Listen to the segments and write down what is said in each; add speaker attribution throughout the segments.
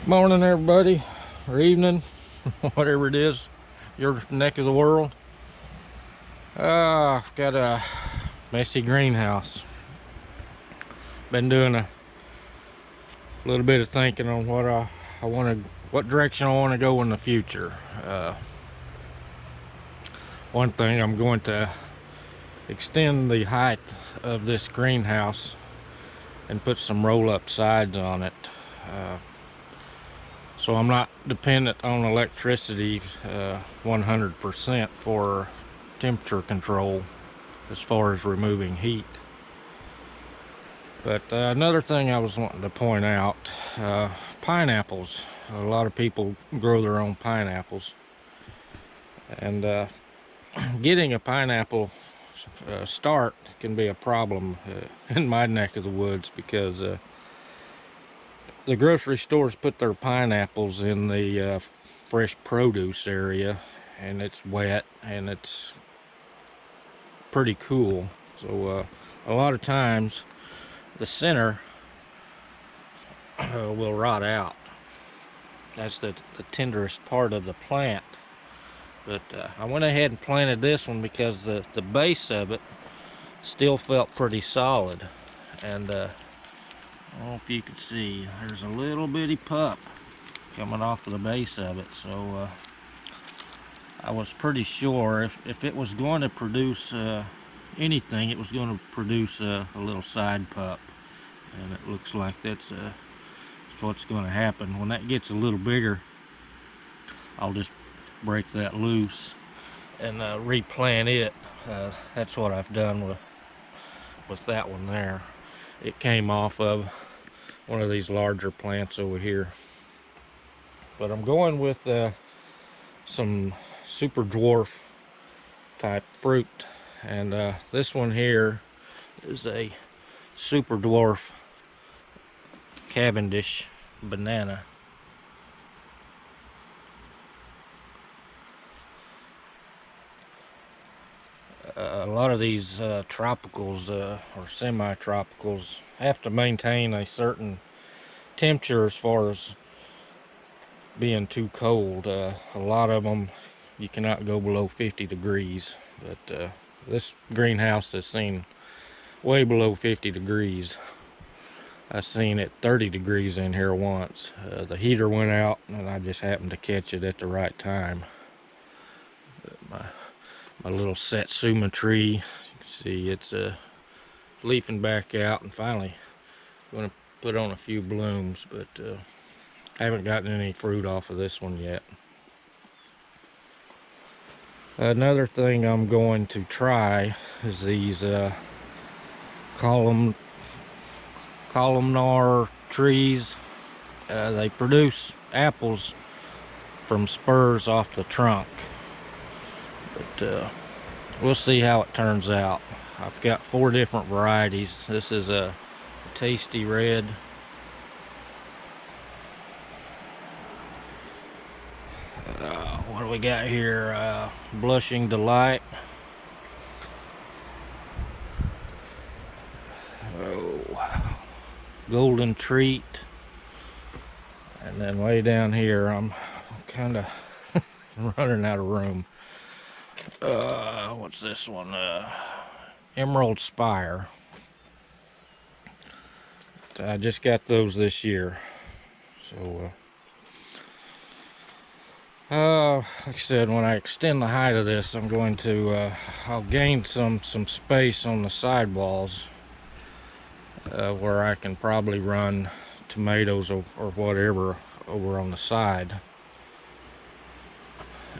Speaker 1: Morning, everybody, or evening, whatever it is, your neck of the world. I've got a messy greenhouse. Been doing a little bit of thinking on what I want to, what direction I want to go in the future. One thing, I'm going to extend the height of this greenhouse and put some roll-up sides on it. So I'm not dependent on electricity 100% for temperature control as far as removing heat. But another thing I was wanting to point out, pineapples. A lot of people grow their own pineapples, and getting a pineapple start can be a problem in my neck of the woods, because the grocery stores put their pineapples in the fresh produce area, and it's wet and it's pretty cool. So a lot of times the center will rot out. That's the tenderest part of the plant. But I went ahead and planted this one because the base of it still felt pretty solid. And I don't know if you can see, there's a little bitty pup coming off of the base of it. So I was pretty sure if it was going to produce anything, it was going to produce a little side pup. And it looks like that's what's going to happen. When that gets a little bigger, I'll just break that loose and replant it. That's what I've done with that one there. It came off of one of these larger plants over here. But I'm going with some super dwarf type fruit, and this one here is a super dwarf Cavendish banana. A lot of these tropicals or semi-tropicals have to maintain a certain temperature as far as being too cold. A lot of them you cannot go below 50 degrees, but this greenhouse has seen way below 50 degrees. I've seen it 30 degrees in here once. The heater went out and I just happened to catch it at the right time. But my little satsuma tree, you can see it's leafing back out, and finally going to put on a few blooms, but I haven't gotten any fruit off of this one yet. Another thing I'm going to try is these columnar trees. They produce apples from spurs off the trunk, but we'll see how it turns out. I've got 4 different varieties. This is a tasty red. What do we got here? Blushing delight. Oh, golden treat. And then way down here, I'm kind of running out of room. What's this one? Emerald Spire. I just got those this year. So like I said, when I extend the height of this, I'm going to I'll gain some space on the sidewalls where I can probably run tomatoes or whatever over on the side,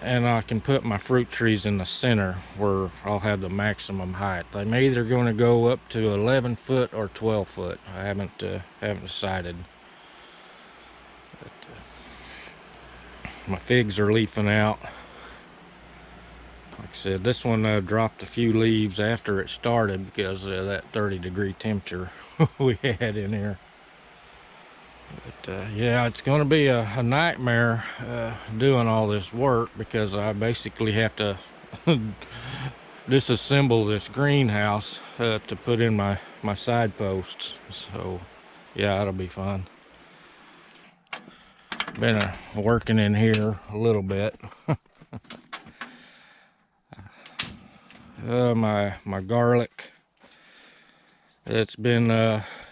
Speaker 1: and I can put my fruit trees in the center where I'll have the maximum height. I'm either going to go up to 11 foot or 12 foot. I haven't decided. But, my figs are leafing out. Like I said, this one dropped a few leaves after it started because of that 30-degree temperature we had in here. But yeah, it's going to be a nightmare doing all this work, because I basically have to disassemble this greenhouse to put in my side posts. So yeah, it'll be fun. Been working in here a little bit. My garlic. It's been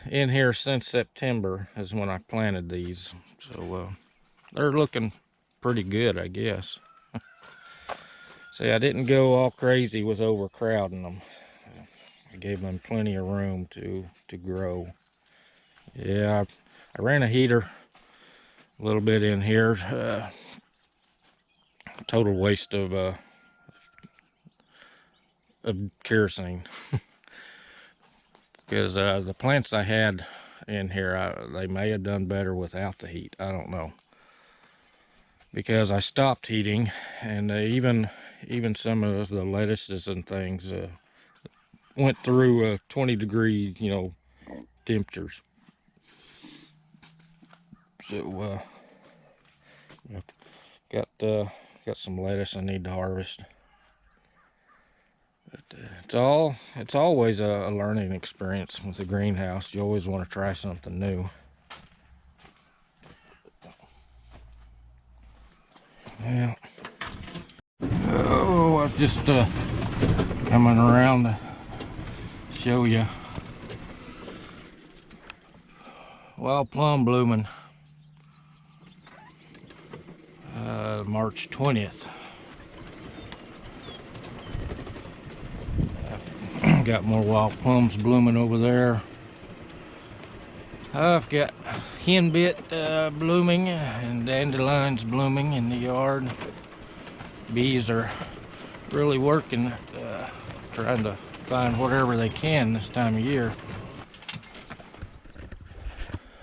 Speaker 1: in here since September is when I planted these. So they're looking pretty good, I guess. See, I didn't go all crazy with overcrowding them. I gave them plenty of room to grow. Yeah, I ran a heater a little bit in here. Total waste of kerosene. Because the plants I had in here, they may have done better without the heat. I don't know. Because I stopped heating, and even some of the lettuces and things went through 20-degree, temperatures. So got some lettuce I need to harvest. But it's always a learning experience with the greenhouse. You always want to try something new. Yeah. Oh, I just coming around to show you wild plum blooming. March 20th. Got more wild plums blooming over there. I've got henbit blooming and dandelions blooming in the yard. Bees are really working, trying to find whatever they can this time of year.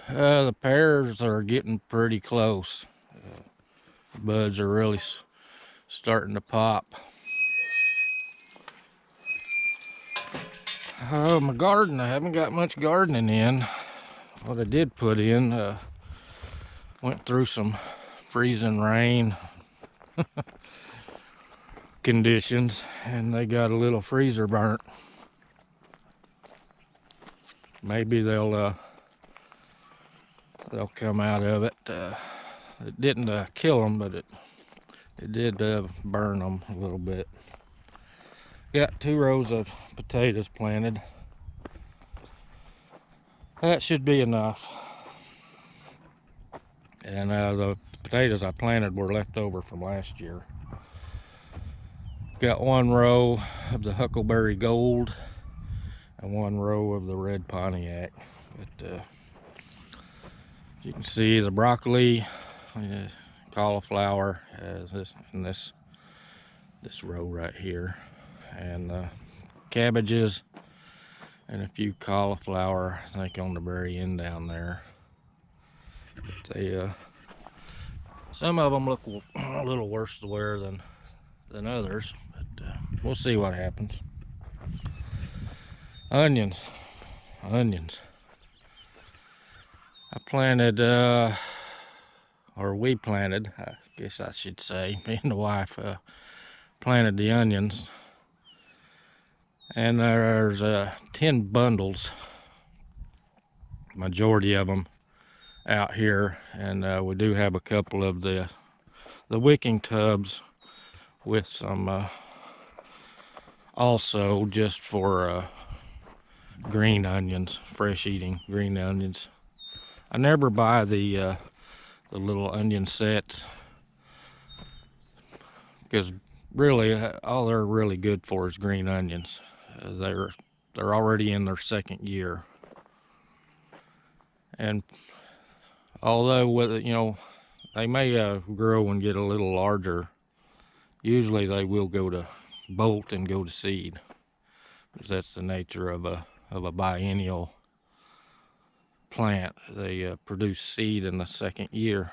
Speaker 1: The pears are getting pretty close. The buds are really starting to pop. My garden, I haven't got much gardening in. What I did put in, went through some freezing rain conditions, and they got a little freezer burnt. Maybe they'll come out of it. It didn't kill them, but it did burn them a little bit. Got 2 rows of potatoes planted. That should be enough. And the potatoes I planted were left over from last year. Got 1 row of the Huckleberry Gold and 1 row of the Red Pontiac. But you can see the broccoli, cauliflower, this row right here, and cabbages, and a few cauliflower, I think, on the very end down there. But they, some of them look a little worse to wear than others, but we'll see what happens. Onions. I planted, or we planted, I guess I should say, me and the wife planted the onions. And there's 10 bundles, majority of them out here, and we do have a couple of the wicking tubs with some also just for green onions, fresh eating green onions. I never buy the little onion sets, because really all they're really good for is green onions. They're already in their 2nd year, and although with they may grow and get a little larger, usually they will go to bolt and go to seed, because that's the nature of a biennial plant. They produce seed in the 2nd year.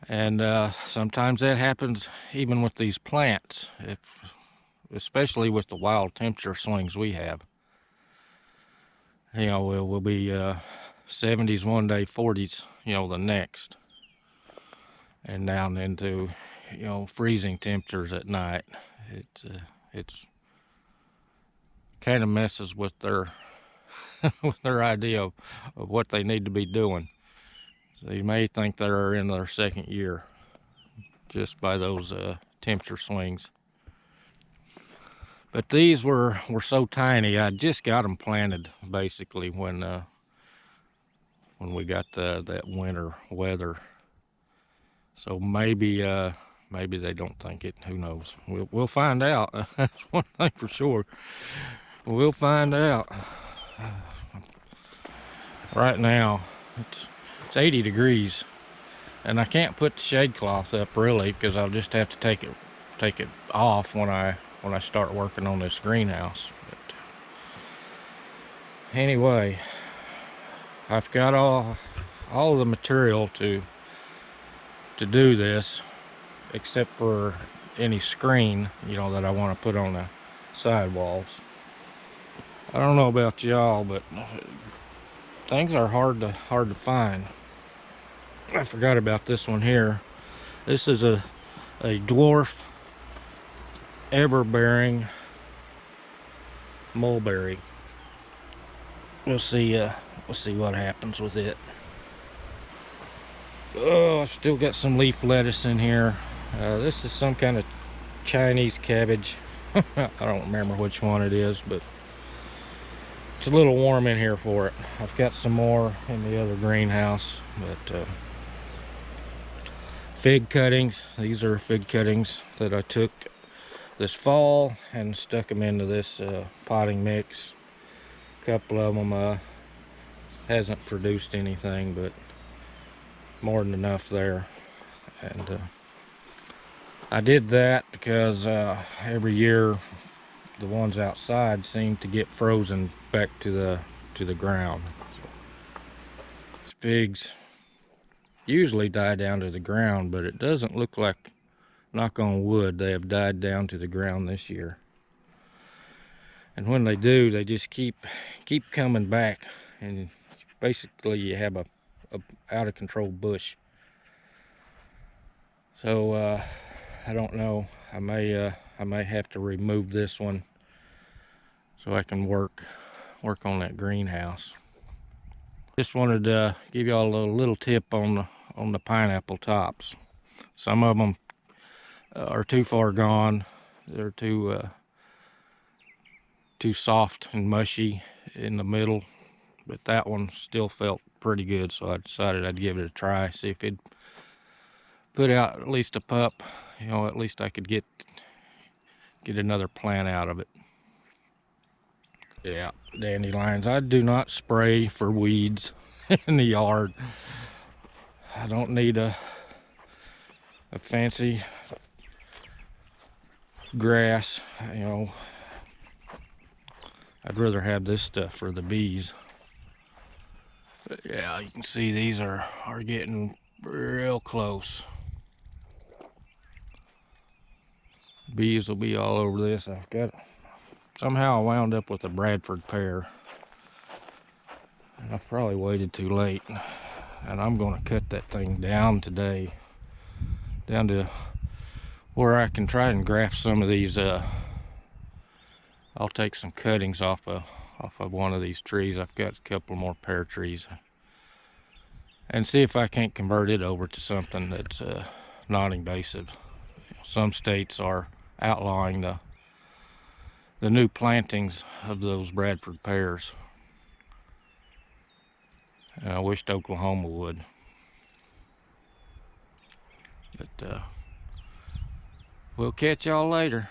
Speaker 1: And sometimes that happens even with these plants, especially with the wild temperature swings we have. We'll be 70s one day, 40s, the next, and down into, freezing temperatures at night. It's kind of messes with their with their idea of what they need to be doing. So you may think they're in their second year just by those temperature swings. But these were so tiny. I just got them planted basically when we got that winter weather. So maybe maybe they don't think it. Who knows? We'll find out. That's one thing for sure. We'll find out. Right now, it's 80 degrees, and I can't put the shade cloth up really because I'll just have to take it off when I start working on this greenhouse. But anyway, I've got all the material to do this, except for any screen, you know, that I want to put on the sidewalls. I don't know about y'all, but things are hard to find. I forgot about this one here. This is a dwarf everbearing mulberry. We'll see what happens with it. Oh, I still got some leaf lettuce in here. This is some kind of Chinese cabbage. I don't remember which one it is, but it's a little warm in here for it. I've got some more in the other greenhouse, but fig cuttings. These are fig cuttings that I took this fall and stuck them into this potting mix. A couple of them hasn't produced anything, but more than enough there. And I did that because every year the ones outside seem to get frozen back to the ground. Figs usually die down to the ground, but it doesn't look like, knock on wood, they have died down to the ground this year. And when they do, they just keep coming back, and basically you have a out of control bush. So I don't know, I may have to remove this one so I can work on that greenhouse. Just wanted to give y'all a little tip on the pineapple tops. Some of them are too far gone. They're too soft and mushy in the middle, but that one still felt pretty good, so I decided I'd give it a try, see if it'd put out at least a pup. You know, at least I could get another plant out of it. Yeah, dandelions. I do not spray for weeds in the yard. I don't need a fancy grass, you know. I'd rather have this stuff for the bees. But yeah, you can see these are getting real close. Bees will be all over this. Somehow I wound up with a Bradford pear. And I probably waited too late. And I'm gonna cut that thing down today, down to where I can try and graft some of these. I'll take some cuttings off of one of these trees. I've got a couple more pear trees, and see if I can't convert it over to something that's not invasive. Some states are outlawing the new plantings of those Bradford pears. And I wished Oklahoma would. But we'll catch y'all later.